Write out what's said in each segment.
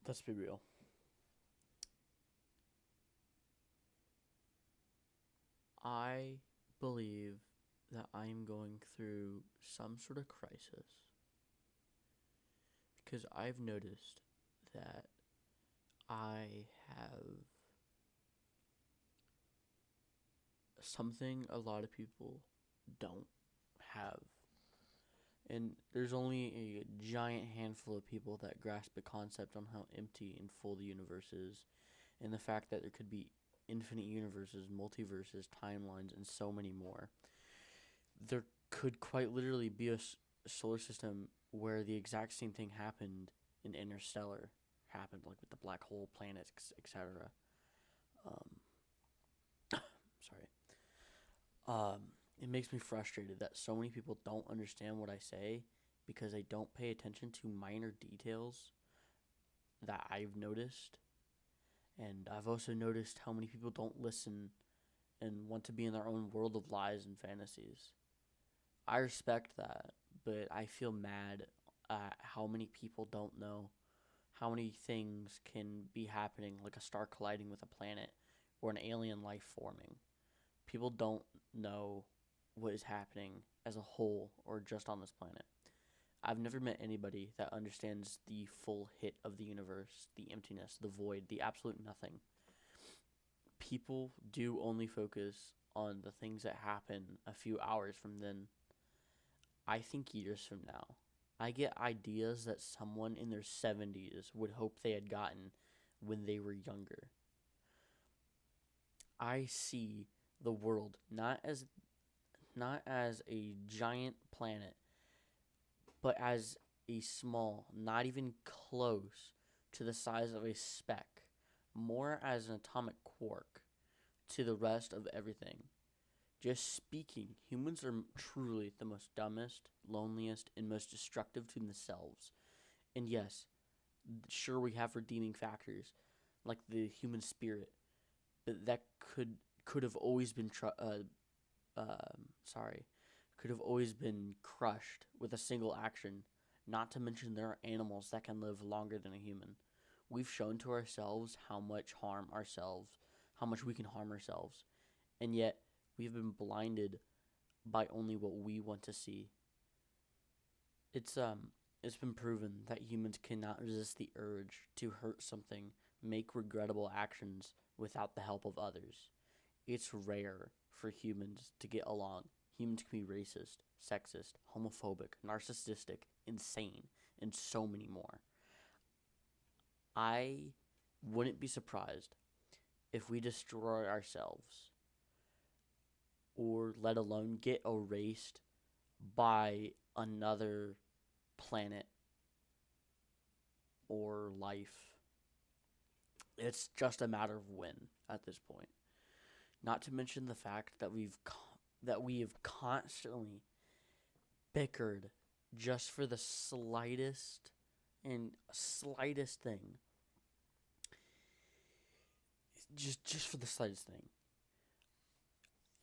Let's be real. I believe that I am going through some sort of crisis because I've noticed that I have something a lot of people don't have. And there's only a giant handful of people that grasp the concept on how empty and full the universe is, and the fact that there could be infinite universes, multiverses, timelines, and so many more. There could quite literally be a solar system where the exact same thing happened in Interstellar, happened like with the black hole, planets, etc. Um, sorry. Um, it makes me frustrated that so many people don't understand what I say because they don't pay attention to minor details that I've noticed. And I've also noticed how many people don't listen and want to be in their own world of lies and fantasies. I respect that, but I feel mad at how many people don't know how many things can be happening, like a star colliding with a planet or an alien life forming. People don't know what is happening as a whole or just on this planet. I've never met anybody that understands the full hit of the universe, the emptiness, the void, the absolute nothing. People do only focus on the things that happen a few hours from then. I think years from now. I get ideas that someone in their 70s would hope they had gotten when they were younger. I see the world not as a giant planet, but as a small, not even close to the size of a speck, more as an atomic quark to the rest of everything. Just speaking, humans are truly the most dumbest, loneliest, and most destructive to themselves. And yes, sure we have redeeming factors like the human spirit, but that could have always been sorry, could have always been crushed with a single action. Not to mention there are animals that can live longer than a human. We've shown to ourselves how much we can harm ourselves, and yet we've been blinded by only what we want to see. It's um it's been proven that humans cannot resist the urge to hurt something, make regrettable actions without the help of others. It's rare for humans to get along. Humans can be racist, sexist, homophobic, narcissistic, insane, and so many more. I wouldn't be surprised if we destroy ourselves or let alone get erased by another planet or life. It's just a matter of when at this point. Not to mention the fact that we have constantly bickered just for the slightest thing. Just for the slightest thing.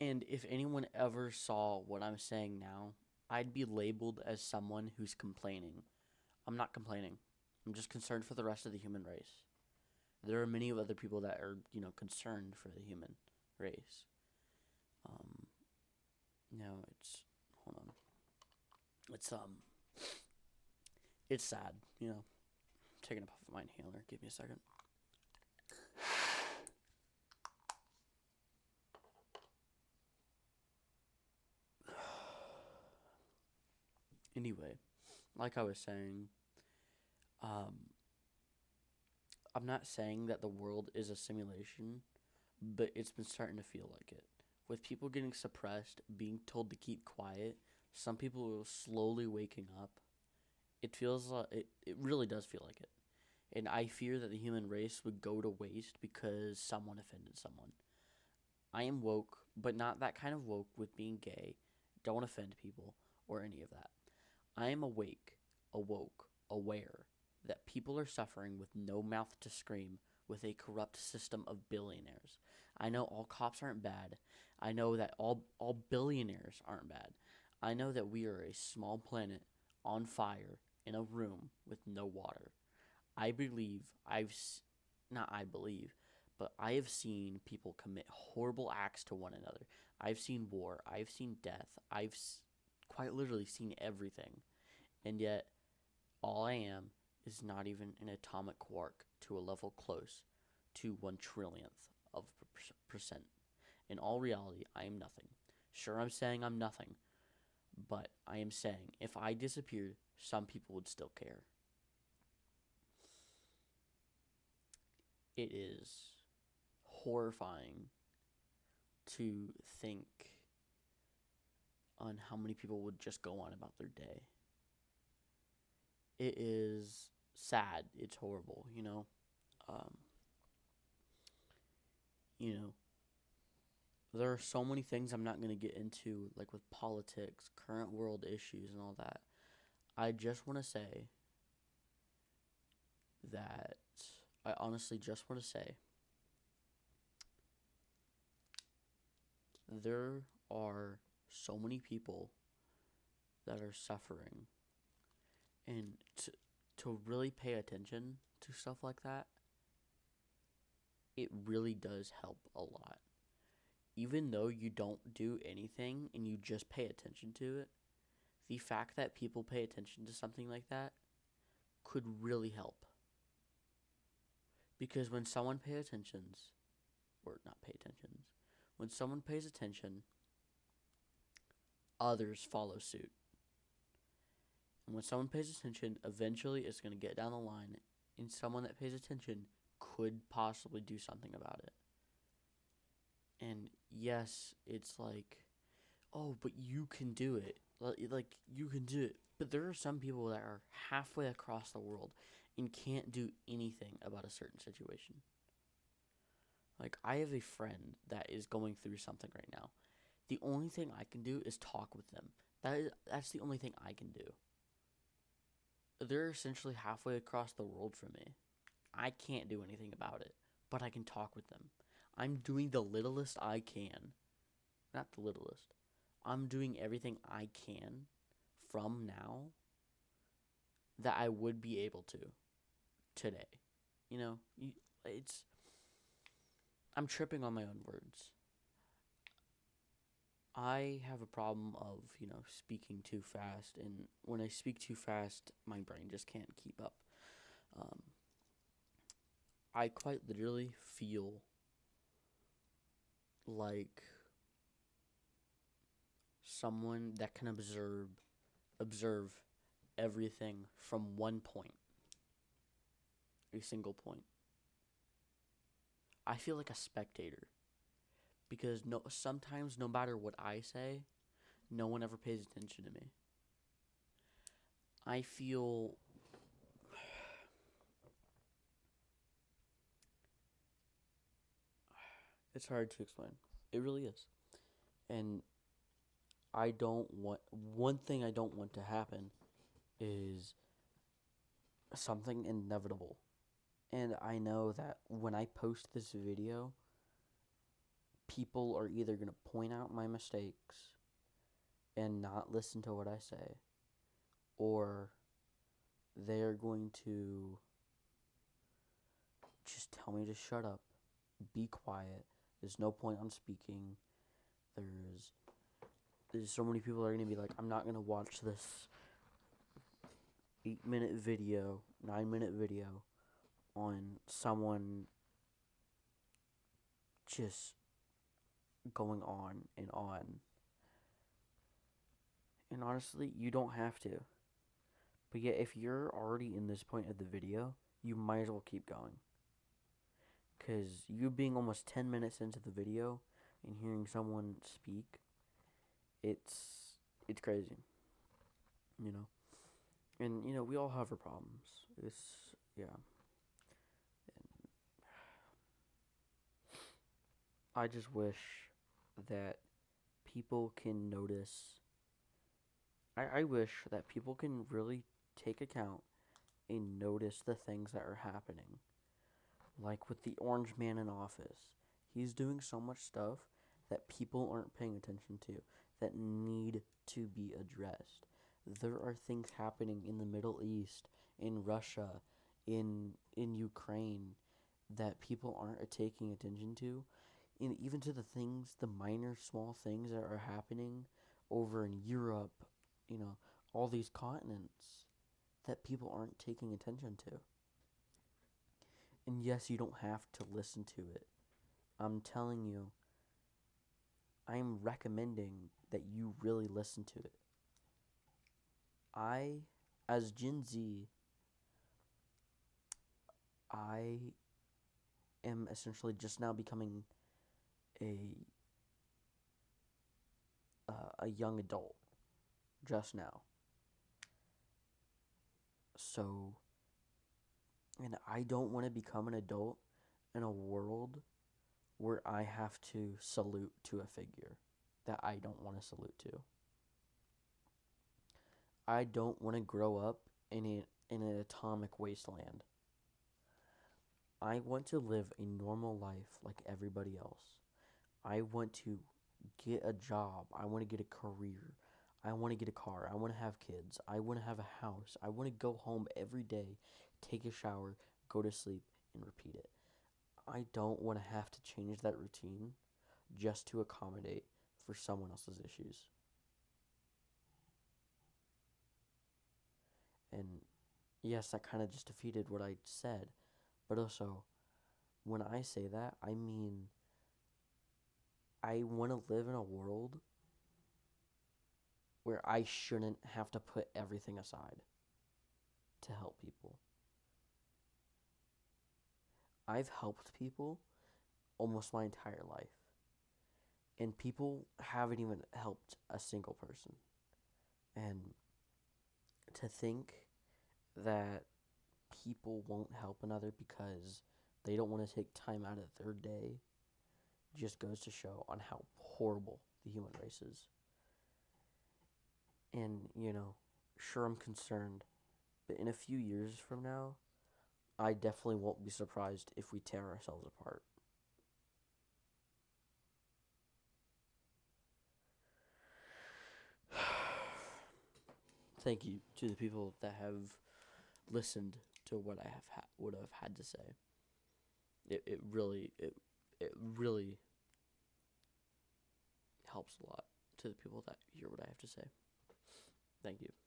And if anyone ever saw what I'm saying now, I'd be labeled as someone who's complaining. I'm not complaining. I'm just concerned for the rest of the human race. There are many other people that are, concerned for the human race. Um, it's hold on. It's it's sad. Taking a puff of my inhaler. Give me a second. Anyway, like I was saying, um, I'm not saying that the world is a simulation, but it's been starting to feel like it. With people getting suppressed, being told to keep quiet, some people are slowly waking up. It feels like it really does feel like it. And I fear that the human race would go to waste because someone offended someone. I am woke, but not that kind of woke with being gay. Don't offend people or any of that. I am awake, awoke, aware that people are suffering with no mouth to scream with a corrupt system of billionaires. I know all cops aren't bad. I know that all billionaires aren't bad. I know that we are a small planet on fire in a room with no water. I believe not I believe, but I have seen people commit horrible acts to one another. I've seen war. I've seen death. Quite literally seen everything. And yet, all I am is not even an atomic quark to a level close to 1 trillionth of percent. In all reality, I am nothing. Sure, I'm saying I'm nothing, but I am saying if I disappeared, some people would still care. It is horrifying to think on how many people would just go on about their day. It is sad. It's horrible, you know. Um, you know, there are so many things I'm not going to get into, like with politics, current world issues, and all that. I just want to say that I honestly just want to say there are so many people that are suffering, and to really pay attention to stuff like that, it really does help a lot. Even though you don't do anything and you just pay attention to it, the fact that people pay attention to something like that could really help. Because when someone pays attention, or not pay attention, when someone pays attention, others follow suit. And when someone pays attention, eventually it's going to get down the line, and someone that pays attention could possibly do something about it. And yes, it's like, oh, but you can do it. Like, you can do it. But there are some people that are halfway across the world and can't do anything about a certain situation. Like, I have a friend that is going through something right now. The only thing I can do is talk with them. That's the only thing I can do. They're essentially halfway across the world from me. I can't do anything about it, but I can talk with them. I'm doing the littlest I can. Not the littlest. I'm doing everything I can from now that I would be able to today. You know, it's I'm tripping on my own words. I have a problem of, speaking too fast, and when I speak too fast, my brain just can't keep up. Um, I quite literally feel like someone that can observe everything from one point, a single point. I feel like a spectator because sometimes no matter what I say, no one ever pays attention to me. I feel it's hard to explain. It really is. And I don't want one thing I don't want to happen is something inevitable. And I know that when I post this video, people are either going to point out my mistakes and not listen to what I say, or they are going to just tell me to shut up, be quiet. There's no point on speaking. There's so many people are going to be like, I'm not going to watch this 8-minute video, 9-minute video on someone just going on and on. And honestly, you don't have to. But yet, if you're already in this point of the video, you might as well keep going. Because you being almost 10 minutes into the video and hearing someone speak, it's crazy. You know? And, we all have our problems. Yeah. And I just wish that people can notice. I wish that people can really take account and notice the things that are happening. Like with the orange man in office. He's doing so much stuff that people aren't paying attention to, that need to be addressed. There are things happening in the Middle East, in Russia, in Ukraine that people aren't taking attention to, and even to the things, the minor small things that are happening over in Europe, you know, all these continents that people aren't taking attention to. And yes, you don't have to listen to it. I'm telling you, I'm recommending that you really listen to it. As Gen Z, I am essentially just now becoming a a young adult, just now. So, and I don't want to become an adult in a world where I have to salute to a figure that I don't want to salute to. I don't want to grow up in an atomic wasteland. I want to live a normal life like everybody else. I want to get a job. I want to get a career. I want to get a car. I want to have kids. I want to have a house. I want to go home every day, take a shower, go to sleep, and repeat it. I don't want to have to change that routine just to accommodate for someone else's issues. And yes, that kind of just defeated what I said. But also, when I say that, I mean I want to live in a world where I shouldn't have to put everything aside to help people. I've helped people almost my entire life, and people haven't even helped a single person. And to think that people won't help another because they don't want to take time out of their day just goes to show on how horrible the human race is. And, sure, I'm concerned, but in a few years from now, I definitely won't be surprised if we tear ourselves apart. Thank you to the people that have listened to what I would have had to say. It really helps a lot to the people that hear what I have to say. Thank you.